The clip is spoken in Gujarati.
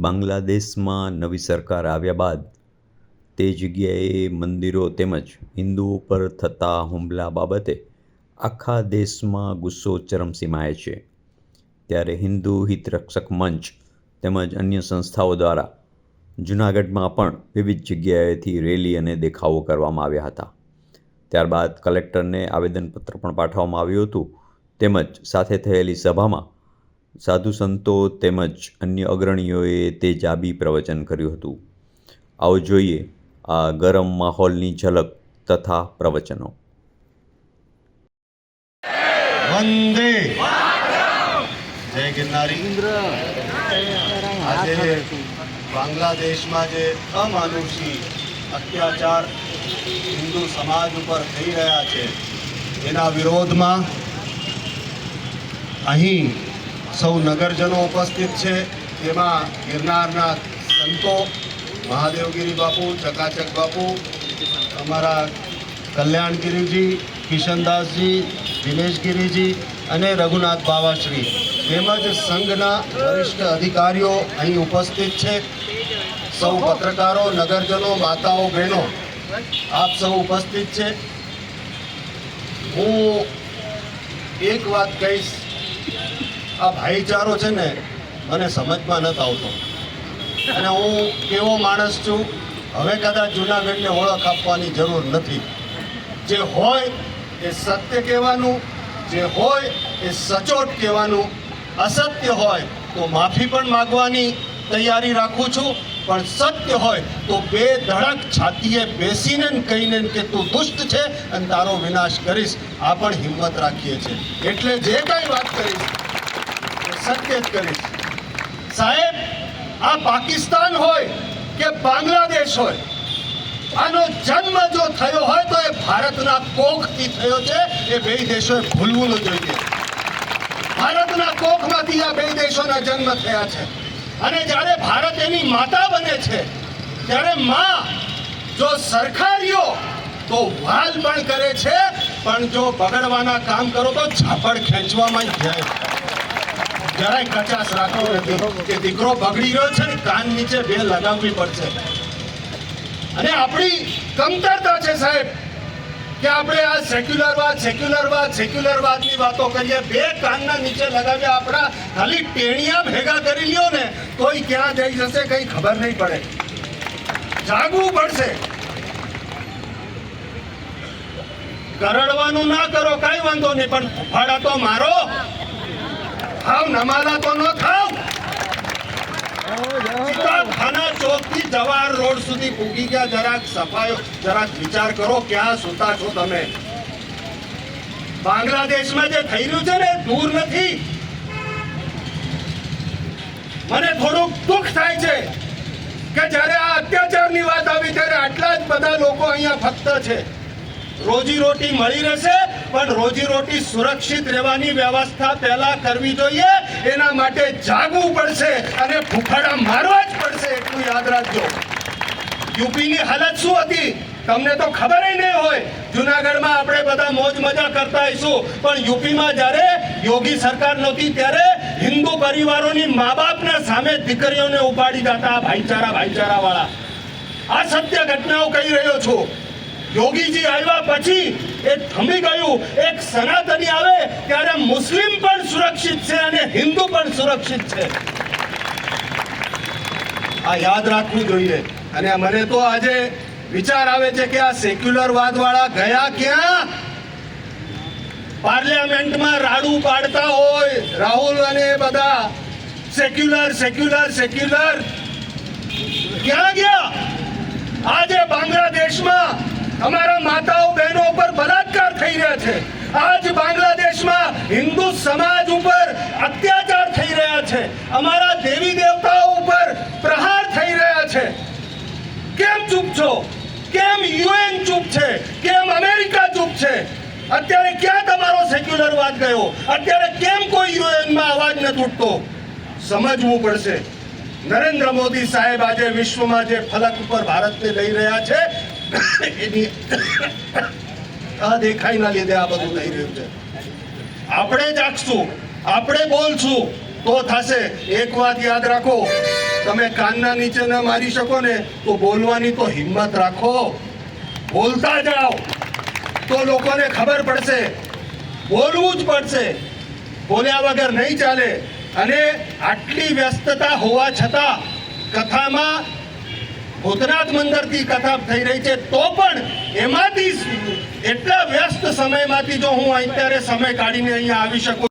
બાંગ્લાદેશમાં નવી સરકાર આવ્યા બાદ તે જગ્યાએ મંદિરો તેમજ હિન્દુઓ પર થતા હુમલા બાબતે આખા દેશમાં ગુસ્સો ચરમસીમાએ છે। ત્યારે હિન્દુ હિતરક્ષક મંચ તેમજ અન્ય સંસ્થાઓ દ્વારા જૂનાગઢમાં પણ વિવિધ જગ્યાએથી રેલી અને દેખાવો કરવામાં આવ્યા હતા। ત્યારબાદ કલેક્ટરને આવેદનપત્ર પણ પાઠવવામાં આવ્યું હતું તેમજ સાથે થયેલી સભામાં સાધુ સંતો તેમજ અન્ય અગ્રણીઓએ તેજાબી પ્રવચન કર્યું હતું। આવો જોઈએ આ ગરમ માહોલની ઝલક તથા પ્રવચનો। વંદે જય ગિરનારી। આજે બાંગ્લાદેશમાં જે અમાનુષી અત્યાચાર હિન્દુ સમાજ ઉપર થઈ રહ્યા છે એના વિરોધમાં અહીં સૌ નગરજનો ઉપસ્થિત છે। તેમાં ગિરનારના સંતો મહાદેવગીરી બાપુ, ચકાચક બાપુ, અમારા કલ્યાણગીરીજી, કિશનદાસજી, દિનેશગીરીજી અને રઘુનાથ બાવાશ્રી તેમજ સંઘના વરિષ્ઠ અધિકારીઓ અહીં ઉપસ્થિત છે। સૌ પત્રકારો, નગરજનો, માતાઓ, બહેનો આપ સૌ ઉપસ્થિત છે। હું એક વાત કહીશ, આ ભાઈચારો છે ને મને સમજમાં નથી આવતો અને હું કેવો માણસ છું હવે કદાચ જૂનાગઢને ઓળખ આપવાની જરૂર નથી। જે હોય એ સત્ય કહેવાનું, જે હોય એ સચોટ કહેવાનું, અસત્ય હોય તો માફી પણ માગવાની તૈયારી રાખું છું, પણ સત્ય હોય તો બે ધડક છાતીએ બેસીને કહીને કે તું દુષ્ટ છે અને તારો વિનાશ કરીશ આ પણ હિંમત રાખીએ છીએ। એટલે જે કંઈ વાત કરીશ સત્ય જ કરીશ। સાહેબ, આ પાકિસ્તાન હોય કે બાંગ્લાદેશ હોય, આનો જન્મ જો થયો હોય તો એ ભારતના કોખથી થયો છે। એ બે દેશોએ ભૂલવું ન જોઈએ। ભારતના કોખમાંથી આ બે દેશોના જન્મ થયા છે અને જ્યારે ભારત એની માતા બને છે ત્યારે માં જો સરખારીઓ તો વાલ પણ કરે છે, પણ જો બગડવાના કામ કરો તો ઝાપડ ખેંચવામાં જાય। જરાય કચાશ રાખવી નથી કે દીકરો બગડી ગયો છે ને કાન નીચે બે લગાવવી પડશે। અને આપણી કમતરતા છે સાહેબ કે આપણે આ સેક્યુલરવાદની વાતો કરીએ, બે કાનના નીચે લગાવ્યા આપણા ખાલી ટેણિયા ભેગા કરી લ્યો ને તોય ક્યાં જઈ જશે કઈ ખબર નહીં પડે। જાગવું પડશે। કરડવાનું ના કરો કઈ વાંધો નહીં, પણ ફાડા તો મારો, થાવ નમાલા તો ન થાવ। ખાના ચોક થી જવાહર રોડ સુધી પૂગી ગયા, જરાક સફાયો, જરાક વિચાર કરો ક્યાં સુતા છો તમે। બાંગ્લાદેશમાં જે થઈ રહ્યું છે ને દૂર નથી। મને થોડુંક દુઃખ થાય છે કે જ્યારે આ અત્યાચારની વાત આવી ત્યારે આટલા જ બધા લોકો અહીંયા ફક્ત છે। રોજી રોટી મળી રહેશે, પણ રોજી રોટી સુરક્ષિત રહેવાની વ્યવસ્થા પહેલા કરવી જોઈએ। એના માટે જાગવું પડશે અને ફૂફાડા મારવા જ પડશે, એટલું યાદ રાખજો। યુપીની હાલત શું હતી તમને તો ખબર નહીં હોય। જૂનાગઢમાં આપણે બધા મોજ મજા કરતા હઈશું, પણ યુપીમાં જ્યારે યોગી સરકાર નહોતી ત્યારે હિન્દુ પરિવારોની મા બાપના સામે દીકરીઓને ઉપાડી જતા ભાઈચારા વાળા। આ સત્ય ઘટનાઓ કહી રહ્યો છું। યોગીજી આવ્યા પછી એ થમી ગયું। એક સનાતની આવે ત્યારે મુસ્લિમ પણ સુરક્ષિત છે અને હિન્દુ પણ સુરક્ષિત છે। આ યાદ રાખવું જોઈએ। અને મને તો આજે વિચાર આવે છે કે આ સેક્યુલરવાદ વાળા ગયા ક્યાં? પાર્લામેન્ટમાં રાડું પાડતા હોય રાહુલ અને બધા સેક્યુલર ક્યાં ગયા? આજે બાંગ્લાદેશમાં અમારા માતાઓ બહેનો ઉપર બલાત્કાર થઈ રહ્યા છે। આજ બાંગ્લાદેશમાં હિન્દુ સમાજ ઉપર અત્યાચાર થઈ રહ્યા છે। અમારા દેવી દેવતાઓ ઉપર પ્રહાર થઈ રહ્યા છે। કેમ ચૂપ છો? કેમ યુએન ચૂપ છે? કેમ અમેરિકા ચૂપ છે? અત્યારે ક્યાં તમારો સેક્યુલરવાદ ગયો? અત્યારે કેમ કોઈ યુએનમાં અવાજ નથી ઉઠતો? સમજવું પડશે। નરેન્દ્ર મોદી સાહેબ આજે વિશ્વમાં જે ફલક ઉપર ભારતને લઈ રહ્યા છે એની દેખાઈના લીધે આ બધું થઈ રહ્યું છે। આપણે જાગશું, આપણે બોલશું તો થશે। એક વાત યાદ રાખો, તમે કાનના નીચે ન મારી શકો ને તો બોલવાની તો હિંમત રાખો, બોલતા જાઓ તો લોકોને ખબર પડશે. બોલવું જ પડશે, બોલ્યા વગર નહીં ચાલે. અને આટલી વ્યસ્તતા હોવા છતાં કથામાં ભૂતનાથ મંદિરથી કથા થઈ રહી છે, તો પણ એમાંથી એટલા વ્યસ્ત સમયમાંથી જો હું અત્યારે સમય કાઢીને અહીંયા આવી શકું